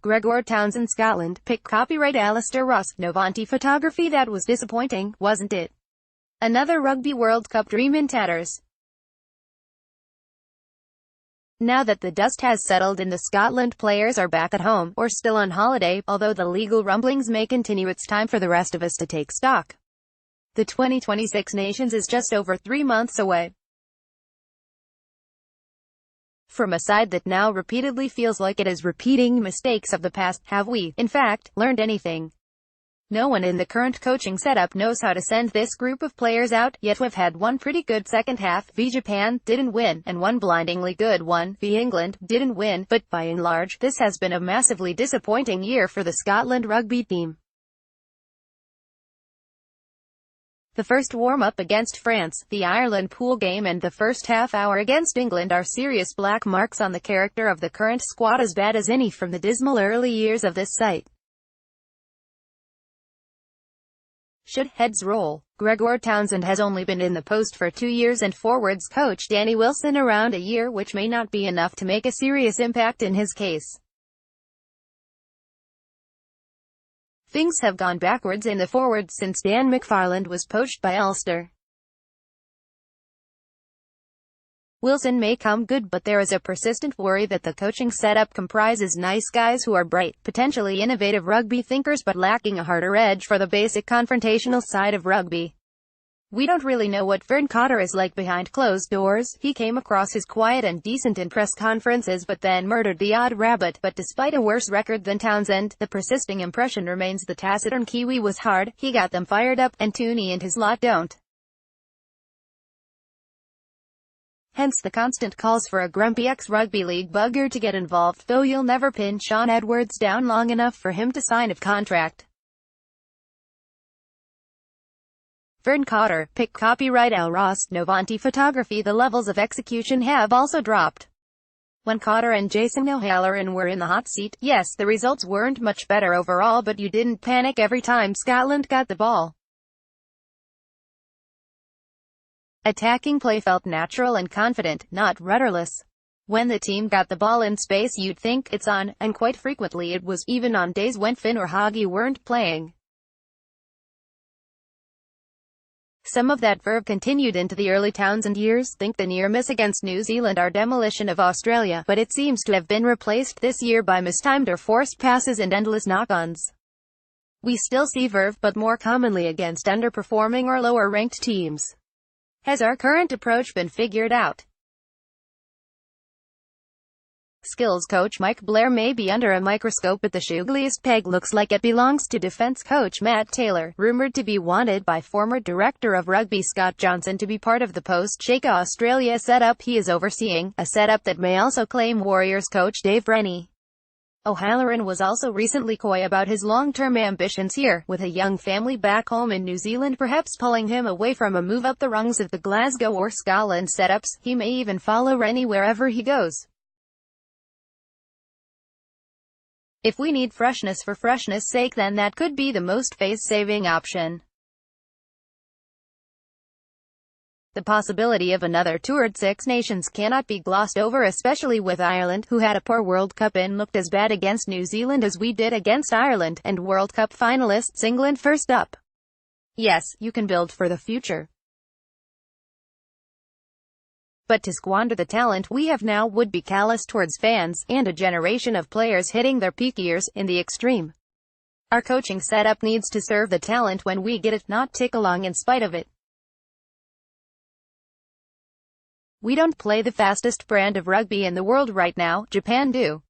Gregor Townsend Scotland. Pick copyright Alastair Ross. Novantae Photography. That was disappointing, wasn't it? Another Rugby World Cup dream in tatters. Now that the dust has settled and the Scotland players are back at home, or still on holiday, although the legal rumblings may continue, it's time for the rest of us to take stock. The 2026 Nations is just over 3 months away. From a side that now repeatedly feels like it is repeating mistakes of the past, have we, in fact, learned anything? No one in the current coaching setup knows how to send this group of players out, yet we've had one pretty good second half, v Japan, didn't win, and one blindingly good one, v England, didn't win, but, by and large, this has been a massively disappointing year for the Scotland rugby team. The first warm-up against France, the Ireland pool game and the first half-hour against England are serious black marks on the character of the current squad, as bad as any from the dismal early years of this site. Should heads roll? Gregor Townsend has only been in the post for 2 years and forwards coach Danny Wilson around a year, which may not be enough to make a serious impact in his case. Things have gone backwards in the forwards since Dan McFarland was poached by Ulster. Wilson may come good, but there is a persistent worry that the coaching setup comprises nice guys who are bright, potentially innovative rugby thinkers but lacking a harder edge for the basic confrontational side of rugby. We don't really know what Vern Cotter is like behind closed doors. He came across as quiet and decent in press conferences but then murdered the odd rabbit. But despite a worse record than Townsend, the persisting impression remains the taciturn Kiwi was hard, he got them fired up, and Tooney and his lot don't. Hence the constant calls for a grumpy ex-rugby league bugger to get involved, though you'll never pin Shaun Edwards down long enough for him to sign a contract. Vern Cotter. Pick copyright Al Ross. Novantae Photography. The levels of execution have also dropped. When Cotter and Jason O'Halloran were in the hot seat, yes, the results weren't much better overall, but you didn't panic every time Scotland got the ball. Attacking play felt natural and confident, not rudderless. When the team got the ball in space, you'd think, it's on, and quite frequently it was, even on days when Finn or Hoggy weren't playing. Some of that verve continued into the early Townsend years. Think the near miss against New Zealand or demolition of Australia, but it seems to have been replaced this year by mistimed or forced passes and endless knock-ons. We still see verve, but more commonly against underperforming or lower-ranked teams. Has our current approach been figured out? Skills coach Mike Blair may be under a microscope, but the suggliest peg looks like it belongs to defence coach Matt Taylor, rumoured to be wanted by former director of rugby Scott Johnson to be part of the post-Shaka Australia setup he is overseeing, a setup that may also claim Warriors coach Dave Rennie. O'Halloran was also recently coy about his long-term ambitions here, with a young family back home in New Zealand perhaps pulling him away from a move up the rungs of the Glasgow or Scotland setups. He may even follow Rennie wherever he goes. If we need freshness for freshness' sake, then that could be the most face-saving option. The possibility of another toured Six Nations cannot be glossed over, especially with Ireland, who had a poor World Cup and looked as bad against New Zealand as we did against Ireland, and World Cup finalists England first up. Yes, you can build for the future. But to squander the talent we have now would be callous towards fans, and a generation of players hitting their peak years, in the extreme. Our coaching setup needs to serve the talent when we get it, not tick along in spite of it. We don't play the fastest brand of rugby in the world right now, Japan do.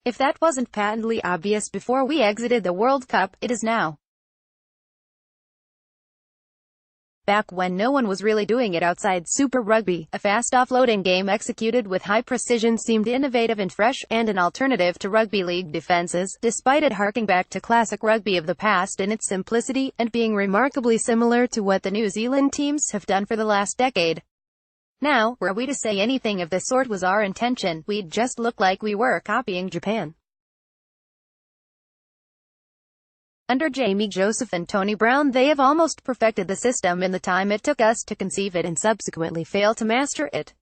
If that wasn't patently obvious before we exited the World Cup, it is now. Back when no one was really doing it outside Super Rugby, a fast offloading game executed with high precision seemed innovative and fresh, and an alternative to rugby league defenses, despite it harking back to classic rugby of the past in its simplicity, and being remarkably similar to what the New Zealand teams have done for the last decade. Now, were we to say anything of the sort was our intention, we'd just look like we were copying Japan. Under Jamie Joseph and Tony Brown, they have almost perfected the system in the time it took us to conceive it and subsequently fail to master it.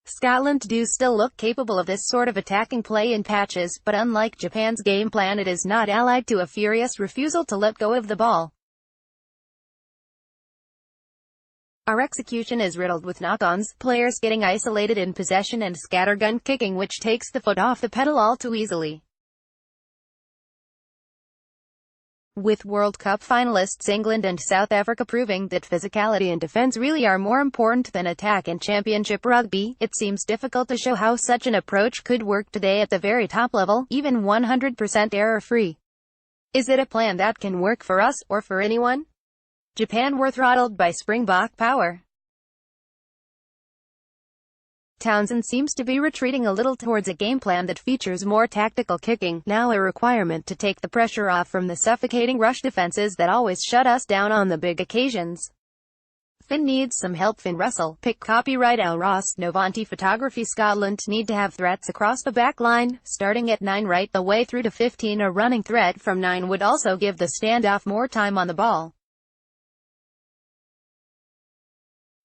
Scotland do still look capable of this sort of attacking play in patches, but unlike Japan's game plan, it is not allied to a furious refusal to let go of the ball. Our execution is riddled with knock-ons, players getting isolated in possession and scattergun kicking, which takes the foot off the pedal all too easily. With World Cup finalists England and South Africa proving that physicality and defence really are more important than attack in Championship rugby, it seems difficult to show how such an approach could work today at the very top level, even 100% error-free. Is it a plan that can work for us, or for anyone? Japan were throttled by Springbok power. Townsend seems to be retreating a little towards a game plan that features more tactical kicking, now a requirement to take the pressure off from the suffocating rush defenses that always shut us down on the big occasions. Finn needs some help. Finn Russell, pick copyright Al Ross, Novantae Photography Scotland need to have threats across the back line, starting at 9 right the way through to 15. A running threat from 9 would also give the standoff more time on the ball.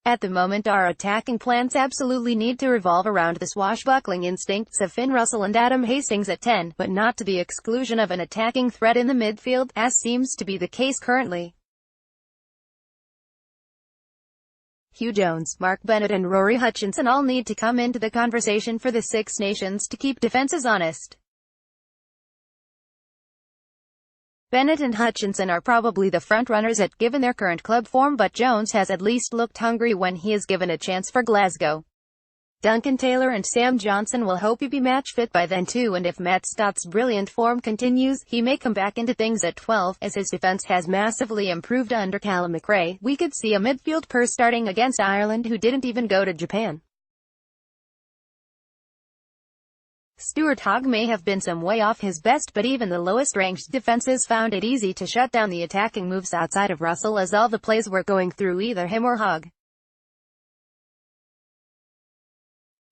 At the moment our attacking plans absolutely need to revolve around the swashbuckling instincts of Finn Russell and Adam Hastings at 10, but not to the exclusion of an attacking threat in the midfield, as seems to be the case currently. Hugh Jones, Mark Bennett and Rory Hutchinson all need to come into the conversation for the Six Nations to keep defences honest. Bennett and Hutchinson are probably the front-runners given their current club form, but Jones has at least looked hungry when he is given a chance for Glasgow. Duncan Taylor and Sam Johnson will hope he be match-fit by then too, and if Matt Stott's brilliant form continues, he may come back into things at 12, as his defence has massively improved under Callum McRae. We could see a midfield pair starting against Ireland, who didn't even go to Japan. Stuart Hogg may have been some way off his best, but even the lowest-ranked defences found it easy to shut down the attacking moves outside of Russell, as all the plays were going through either him or Hogg.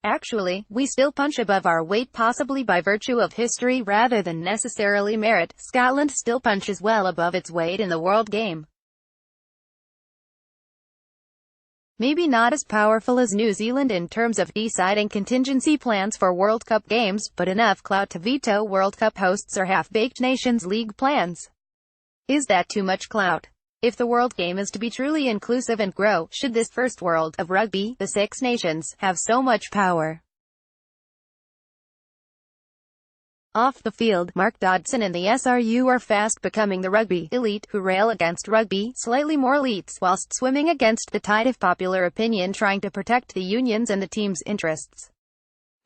Actually, we still punch above our weight, possibly by virtue of history rather than necessarily merit. Scotland still punches well above its weight in the world game. Maybe not as powerful as New Zealand in terms of deciding contingency plans for World Cup games, but enough clout to veto World Cup hosts or half-baked Nations League plans. Is that too much clout? If the world game is to be truly inclusive and grow, should this first world of rugby, the Six Nations, have so much power? Off the field, Mark Dodson and the SRU are fast becoming the rugby elite, who rail against rugby, slightly more elites, whilst swimming against the tide of popular opinion, trying to protect the unions and the team's interests.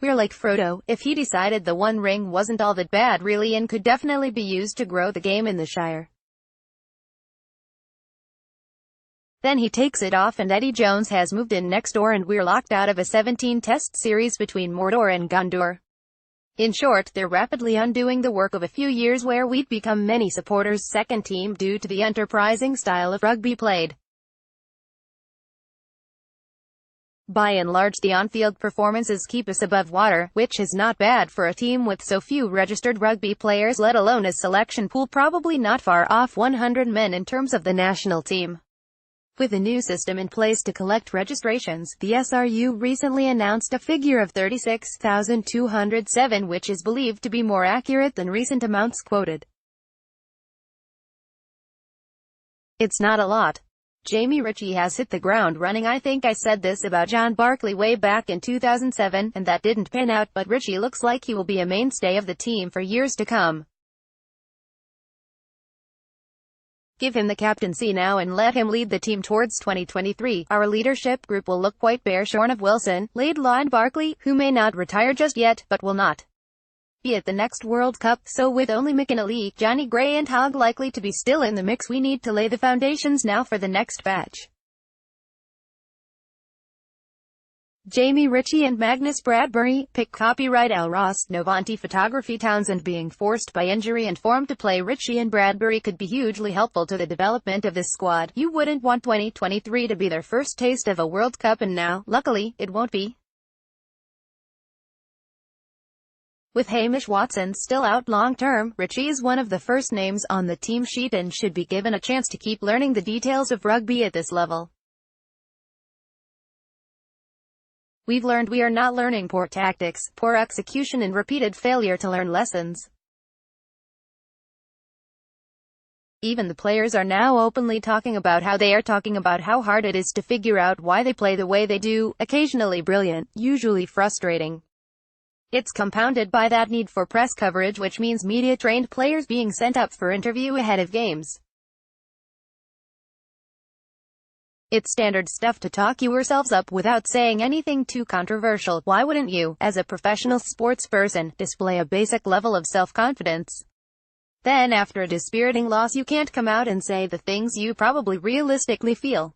We're like Frodo, if he decided the One Ring wasn't all that bad really and could definitely be used to grow the game in the Shire. Then he takes it off and Eddie Jones has moved in next door and we're locked out of a 17-test series between Mordor and Gondor. In short, they're rapidly undoing the work of a few years where we'd become many supporters' second team due to the enterprising style of rugby played. By and large, the on-field performances keep us above water, which is not bad for a team with so few registered rugby players, let alone a selection pool probably not far off 100 men in terms of the national team. With a new system in place to collect registrations, the SRU recently announced a figure of 36,207, which is believed to be more accurate than recent amounts quoted. It's not a lot. Jamie Ritchie has hit the ground running. I think I said this about John Barclay way back in 2007, and that didn't pan out, but Ritchie looks like he will be a mainstay of the team for years to come. Give him the captaincy now and let him lead the team towards 2023. Our leadership group will look quite bare shorn of Wilson, Laidlaw and Barkley, who may not retire just yet, but will not be at the next World Cup. So with only McInally, Johnny Gray and Hogg likely to be still in the mix, we need to lay the foundations now for the next batch. Jamie Ritchie and Magnus Bradbury, pick copyright Al Ross, Novantae Photography. Townsend being forced by injury and form to play Ritchie and Bradbury could be hugely helpful to the development of this squad. You wouldn't want 2023 to be their first taste of a World Cup, and now, luckily, it won't be. With Hamish Watson still out long-term, Ritchie is one of the first names on the team sheet and should be given a chance to keep learning the details of rugby at this level. We've learned we are not learning poor tactics, poor execution and repeated failure to learn lessons. Even the players are now openly talking about how hard it is to figure out why they play the way they do, occasionally brilliant, usually frustrating. It's compounded by that need for press coverage, which means media-trained players being sent up for interview ahead of games. It's standard stuff to talk yourselves up without saying anything too controversial. Why wouldn't you, as a professional sportsperson, display a basic level of self-confidence? Then after a dispiriting loss you can't come out and say the things you probably realistically feel.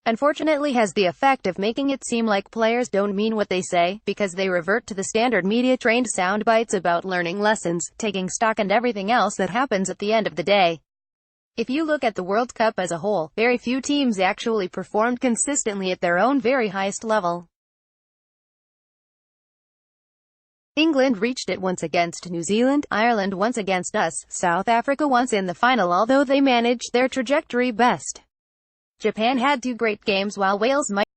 Unfortunately has the effect of making it seem like players don't mean what they say, because they revert to the standard media-trained sound bites about learning lessons, taking stock and everything else that happens at the end of the day. If you look at the World Cup as a whole, very few teams actually performed consistently at their own very highest level. England reached it once against New Zealand, Ireland once against us, South Africa once in the final, although they managed their trajectory best. Japan had 2 great games while Wales might